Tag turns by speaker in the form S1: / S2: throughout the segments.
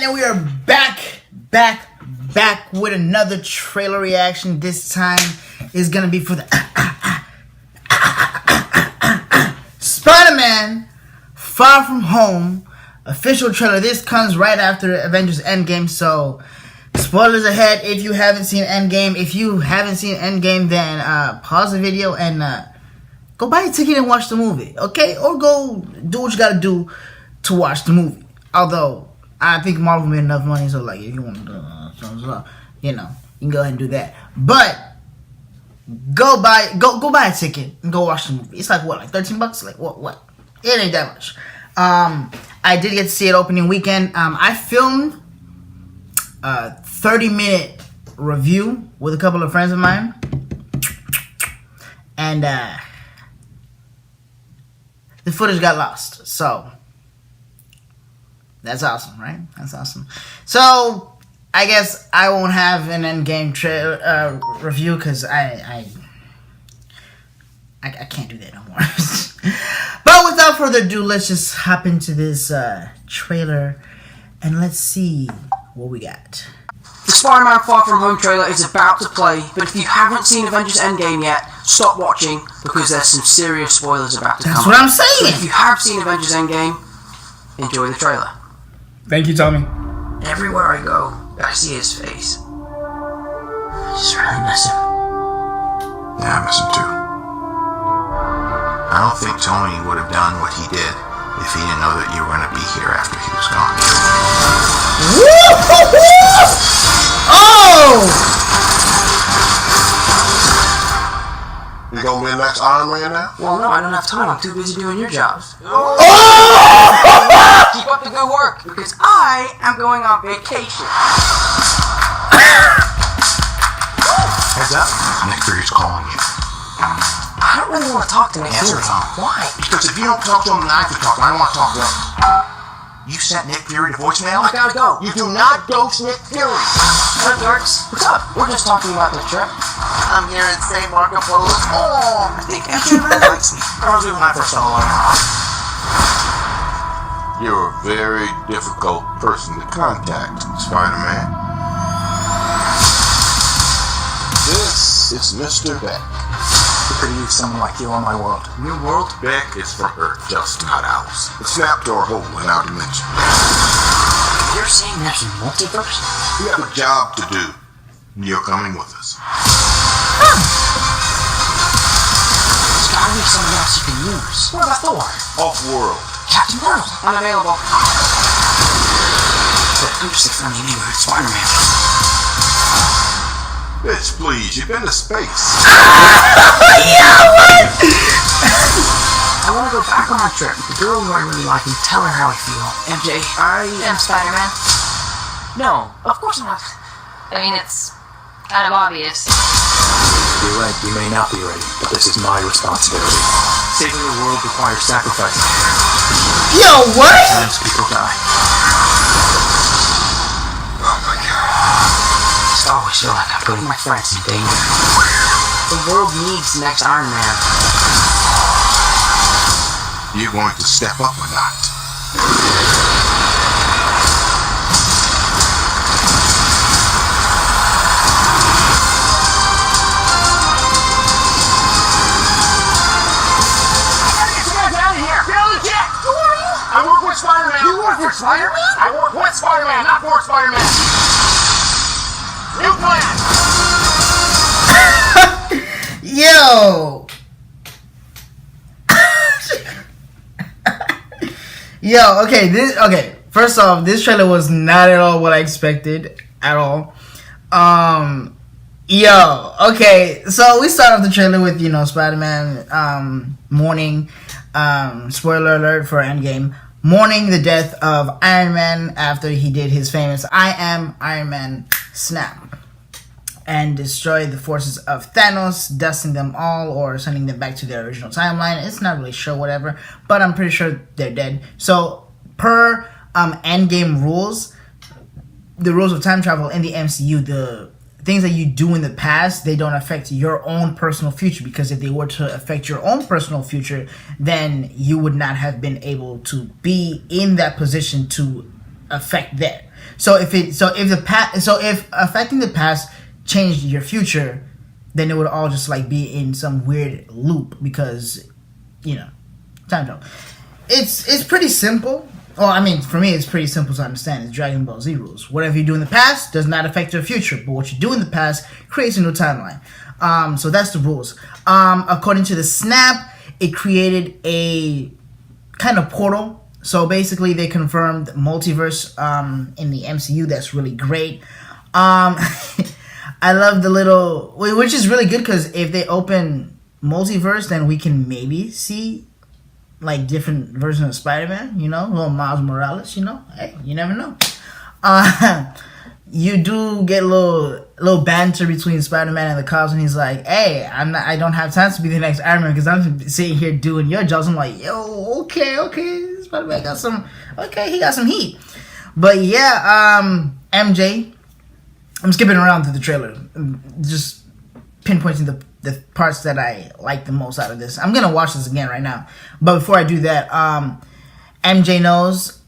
S1: and we are back with another trailer reaction. This time is gonna be for the Spider-Man Far From Home official trailer. This comes right after Avengers Endgame, so spoilers ahead if you haven't seen Endgame. If you haven't seen Endgame, then pause the video and go buy a ticket and watch the movie, okay? Or go do what you gotta do to watch the movie. Although I think Marvel made enough money, so like if you want to, you know, you can go ahead and do that. But go buy a ticket and go watch the movie. It's like what, like $13? Like what? It ain't that much. I did get to see it opening weekend. I filmed a 30-minute review with a couple of friends of mine, and the footage got lost. So that's awesome, right? That's awesome. So I guess I won't have an Endgame review because I can't do that no more. But without further ado, let's just hop into this trailer and let's see what we got.
S2: The Spider-Man Far From Home trailer is about to play, but if you haven't seen Avengers Endgame yet, stop watching because there's some serious spoilers about to come.
S1: That's what I'm saying.
S2: But if you have seen Avengers Endgame, enjoy the trailer.
S3: Thank you, Tommy.
S2: Everywhere I go, I see his face. I just really miss him.
S4: Yeah, I miss him too. I don't think Tony would have done what he did if he didn't know that you were going to be here after he was gone.
S1: Oh!
S4: You gonna be the next Iron Man now?
S2: Well, no, I don't have time. I'm too busy doing your jobs.
S1: Oh!
S2: Keep up the good work, because I am going on vacation.
S4: Heads up. Nick Fury's calling you.
S2: I don't really want to talk to Nick
S4: Answer
S2: Fury.
S4: the phone.
S2: Why?
S4: Because if you don't talk to him, then I can talk. I don't want to talk to him. You sent Nick Fury to voicemail?
S2: I gotta go.
S4: You do not ghost Nick Fury.
S2: What, Dorks? What's up? We're just talking about the trip.
S4: I'm here in St. Marco Polo. Oh, I think MJ likes me. I was when I first saw him. You're a very difficult person to contact, Spider-Man. This is Mr. Beck.
S3: I could use someone like you on my world.
S4: Your world? Beck is from Earth, just not ours. It snapped our hole in our dimension.
S2: You're saying there's a multiverse?
S4: We have a job to do. You're coming with us.
S2: There's gotta be someone else you can use. What about Thor?
S4: Off-world.
S2: Captain Marvel. Unavailable. But I'm just a friendly neighborhood Spider-Man.
S4: Bitch, please, you've been to space.
S1: Yeah, what?
S2: I want to go back on my trip with the girl who I really like and tell her how I feel. MJ, I am
S5: Spider-Man?
S2: No, of course not.
S5: I mean, it's kind of obvious.
S3: You're right, you may not be ready, but this is my responsibility. Saving the world requires sacrifice.
S1: Yo, what?
S3: Sometimes people die.
S4: Oh my God.
S2: I always feel like I'm putting my friends in danger. The world needs the next Iron Man.
S4: You going to step up or not?
S2: I work with Spider-Man. You work for Spider-Man? I work with Spider-Man, not for Spider-Man. New plan.
S1: Yo. Yo, okay, first off, this trailer was not at all what I expected at all. Yo, okay, so we start off the trailer with, you know, Spider-Man mourning, spoiler alert for Endgame, mourning the death of Iron Man after he did his famous I am Iron Man snap and destroyed the forces of Thanos, dusting them all or sending them back to their original timeline. It's not really sure, whatever, but I'm pretty sure they're dead. So per Endgame rules, the rules of time travel in the MCU, the things that you do in the past, they don't affect your own personal future, because if they were to affect your own personal future, then you would not have been able to be in that position to affect that. So if affecting the past changed your future, then it would all just like be in some weird loop because, time travel. It's pretty simple. Well, I mean, for me, it's pretty simple to understand. It's Dragon Ball Z rules. Whatever you do in the past does not affect your future, but what you do in the past creates a new timeline. So that's the rules. According to the Snap, it created a kind of portal. So basically, they confirmed multiverse in the MCU. That's really great. I love the little, which is really good because if they open multiverse, then we can maybe see like different versions of Spider-Man, little Miles Morales, hey, you never know. You do get a little banter between Spider-Man and the cops, and he's like, hey, I don't have time to be the next Iron Man because I'm sitting here doing your jobs. I'm like, yo, okay, Spider-Man got some heat. But yeah, MJ, I'm skipping around through the trailer, just pinpointing the parts that I like the most out of this. I'm gonna watch this again right now, but before I do that, MJ knows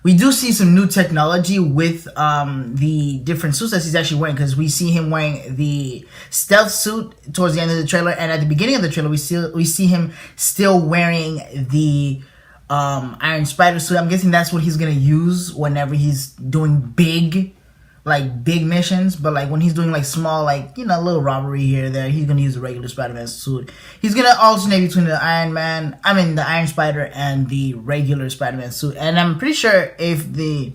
S1: we do see some new technology with the different suits that he's actually wearing, because we see him wearing the stealth suit towards the end of the trailer, and at the beginning of the trailer we see him still wearing the Iron Spider suit. I'm guessing that's what he's gonna use whenever he's doing big missions, but like when he's doing like small, like, a little robbery here or there, he's gonna use the regular Spider-Man suit. He's gonna alternate between the Iron Spider and the regular Spider-Man suit. And I'm pretty sure the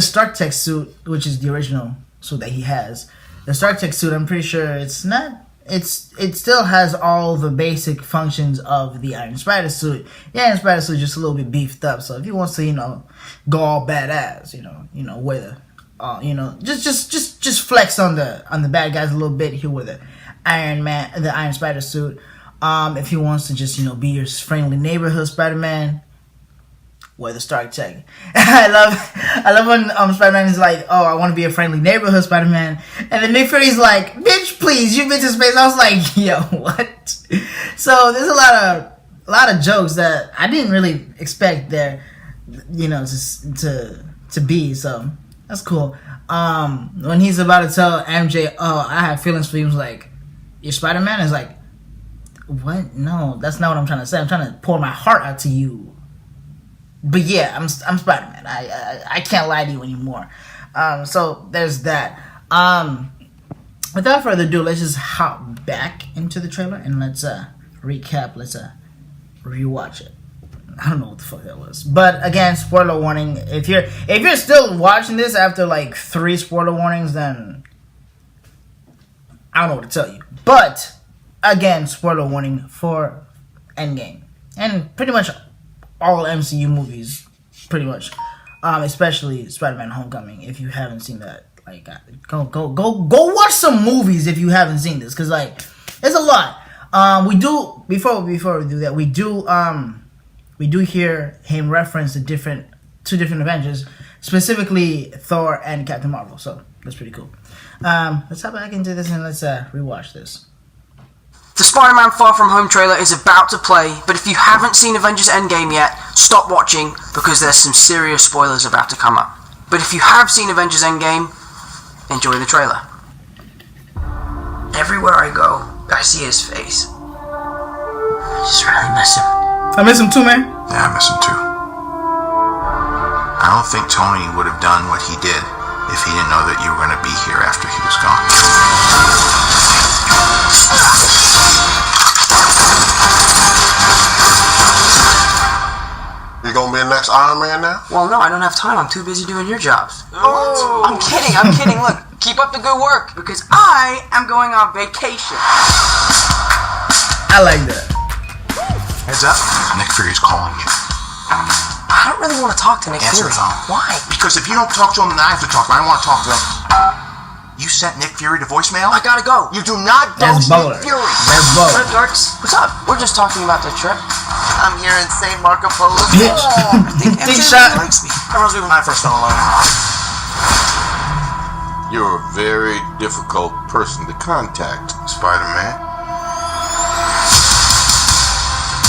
S1: Stark Tech suit, which is the original suit that he has, the Stark Tech suit, I'm pretty sure it still has all the basic functions of the Iron Spider suit. The Iron Spider suit is just a little bit beefed up, so if he wants to, go all badass, wear the just flex on the bad guys a little bit. He'll wear the Iron Spider suit. If he wants to just be your friendly neighborhood Spider-Man, wear the Stark Tech. I love when Spider-Man is like, oh, I want to be a friendly neighborhood Spider-Man, and then Nick Fury's like, bitch, please, you've been to space. I was like, yo, what? So there's a lot of jokes that I didn't really expect there, to be. So that's cool. When he's about to tell MJ, oh, I have feelings for you, he's like, you're Spider-Man? Is like, what? No, that's not what I'm trying to say. I'm trying to pour my heart out to you. But yeah, I'm Spider-Man. I can't lie to you anymore. So there's that. Without further ado, let's just hop back into the trailer and let's recap. Let's rewatch it. I don't know what the fuck that was. But again, spoiler warning. If you're still watching this after like 3 spoiler warnings, then I don't know what to tell you. But again, spoiler warning for Endgame. And pretty much all MCU movies, pretty much. Especially Spider-Man Homecoming. If you haven't seen that, like, go watch some movies if you haven't seen this, cuz like there's a lot. We do before we do that, we do hear him reference two different Avengers, specifically Thor and Captain Marvel. So that's pretty cool. Let's hop back into this and let's rewatch this.
S2: The Spider-Man Far From Home trailer is about to play, but if you haven't seen Avengers Endgame yet, stop watching because there's some serious spoilers about to come up. But if you have seen Avengers Endgame, enjoy the trailer. Everywhere I go, I see his face. I just really miss him.
S1: I miss him too, man.
S4: Yeah, I miss him too. I don't think Tony would have done what he did if he didn't know that you were going to be here after he was gone.
S6: You gonna be the next Iron Man now?
S2: Well, no, I don't have time. I'm too busy doing your jobs.
S6: Oh.
S2: I'm kidding. Look, keep up the good work because I am going on vacation.
S1: I like that.
S4: Heads up, Nick Fury's calling you.
S2: I don't really want to talk to Nick
S4: Answer
S2: Fury.
S4: the phone.
S2: Why?
S4: Because if you don't talk to him, then I have to talk. I don't want to talk to him. You sent Nick Fury to voicemail?
S2: I gotta go.
S6: You do not
S1: That's
S6: ghost
S1: baller.
S6: Nick Fury.
S1: That's
S2: What
S1: baller.
S2: up, Darks? What's up? We're just talking about the trip.
S6: I'm here in St. Marco Polo.
S1: Bitch. Big shot.
S4: Likes me. That reminds me when I first fell in love.
S6: You're a very difficult person to contact, Spider-Man.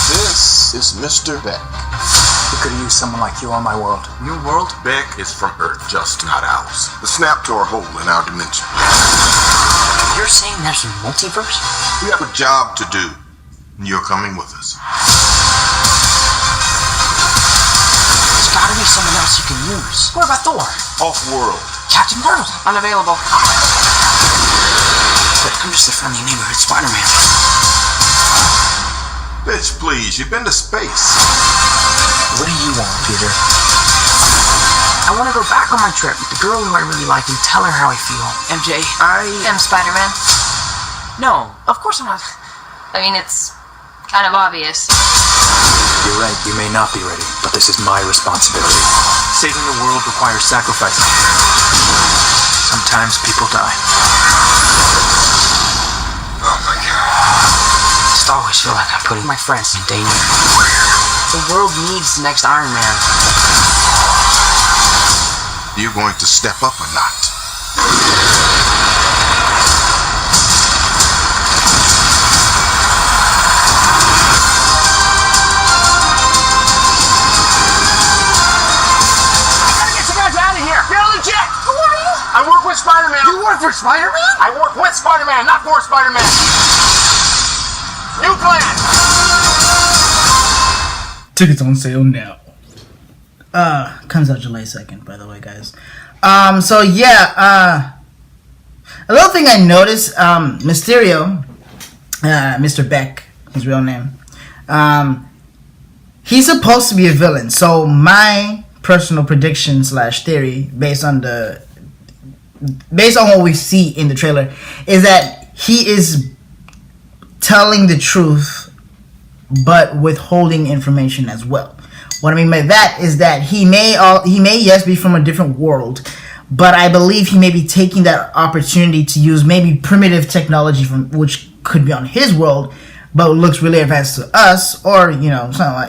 S6: This is Mr. Beck. The
S3: could have used someone like you on my world.
S2: Your world?
S6: Beck is from Earth, just not ours. The snap tore a hole in our dimension.
S2: You're saying there's a multiverse?
S6: We have a job to do, and you're coming with us.
S2: There's gotta be someone else you can use. What about Thor?
S6: Off-world.
S2: Captain Marvel? Unavailable. I'm just a friendly neighborhood Spider-Man.
S6: Bitch, please, you've been to space.
S3: What do you want, Peter?
S2: I want to go back on my trip with the girl who I really like and tell her how I feel. MJ, I
S5: am Spider-Man.
S2: No, of course I'm not.
S5: I mean, it's kind of obvious.
S3: You're right, you may not be ready, but this is my responsibility. Saving the world requires sacrifice. Sometimes people die.
S6: Oh my God.
S2: I just always feel like I'm putting my friends in danger. The world needs the next Iron Man.
S6: You going to step up or not?
S2: I work with Spider-Man. You work for Spider-Man? I work with Spider-Man, not for Spider-Man. New plan.
S1: Tickets on sale now. Comes out July 2nd, by the way, guys. So yeah, a little thing I noticed, Mysterio, Mr. Beck, his real name, he's supposed to be a villain. So my personal prediction / theory, based on what we see in the trailer, is that he is telling the truth but withholding information as well. What I mean by that is that he may yes be from a different world, but I believe he may be taking that opportunity to use maybe primitive technology from which could be on his world but looks really advanced to us, or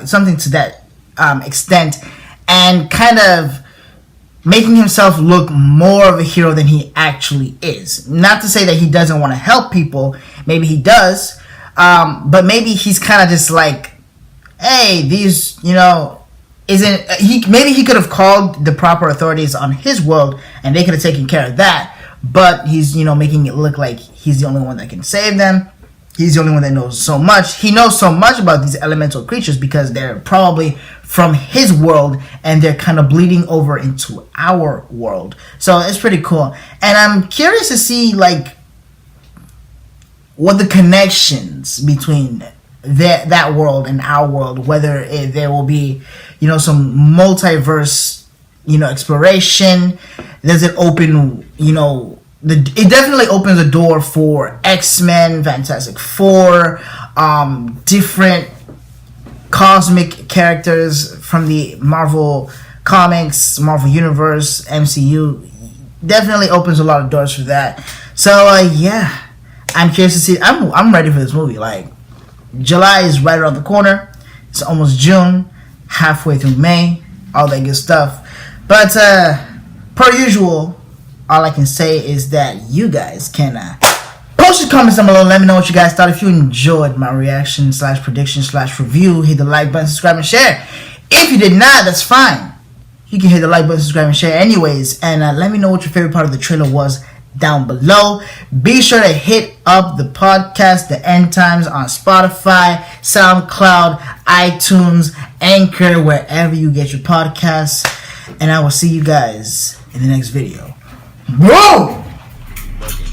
S1: something to that extent, and kind of making himself look more of a hero than he actually is. Not to say that he doesn't want to help people. Maybe he does. But maybe he's kind of just like, hey, these, maybe he could have called the proper authorities on his world and they could have taken care of that. But he's, making it look like he's the only one that can save them. He's the only one that knows so much. He knows so much about these elemental creatures because they're probably from his world and they're kind of bleeding over into our world. So it's pretty cool. And I'm curious to see, what the connections between that world and our world, whether there will be, some multiverse, exploration. Does it open, it definitely opens the door for X-Men, Fantastic Four, different cosmic characters from the Marvel Comics, Marvel Universe, MCU. Definitely opens a lot of doors for that. So, yeah. I'm curious to see. I'm ready for this movie. July is right around the corner. It's almost June, halfway through May, all that good stuff. But per usual, all I can say is that you guys can post your comments down below. Let me know what you guys thought. If you enjoyed my reaction / prediction / review, hit the like button, subscribe, and share. If you did not, that's fine. You can hit the like button, subscribe, and share anyways. And let me know what your favorite part of the trailer was down below. Be sure to hit up the podcast, The End Times, on Spotify, SoundCloud, iTunes, Anchor, wherever you get your podcasts. And I will see you guys in the next video. Whoa!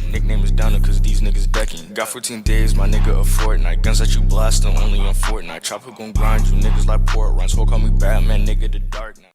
S7: Nickname is Donna cause these niggas decking. Got 14 days, my nigga a Fortnite. Guns that you blast, only on Fortnite. Chopper gon' grind you niggas like port runs. Ho call me Batman, nigga the dark now.